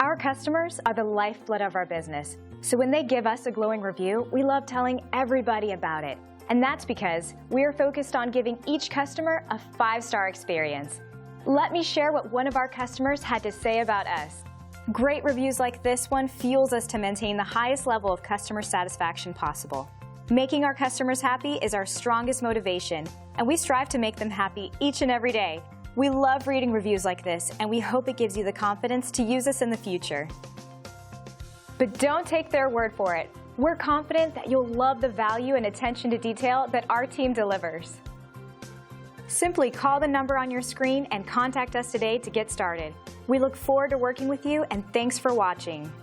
Our customers are the lifeblood of our business, so when they give us a glowing review, we love telling everybody about it. And that's because we are focused on giving each customer a 5-star experience. Let me share what one of our customers had to say about us. Great reviews like this one fuels us to maintain the highest level of customer satisfaction possible. Making our customers happy is our strongest motivation, and we strive to make them happy each and every day. We love reading reviews like this, and we hope it gives you the confidence to use us in the future. But don't take their word for it. We're confident that you'll love the value and attention to detail that our team delivers. Simply call the number on your screen and contact us today to get started. We look forward to working with you, and thanks for watching.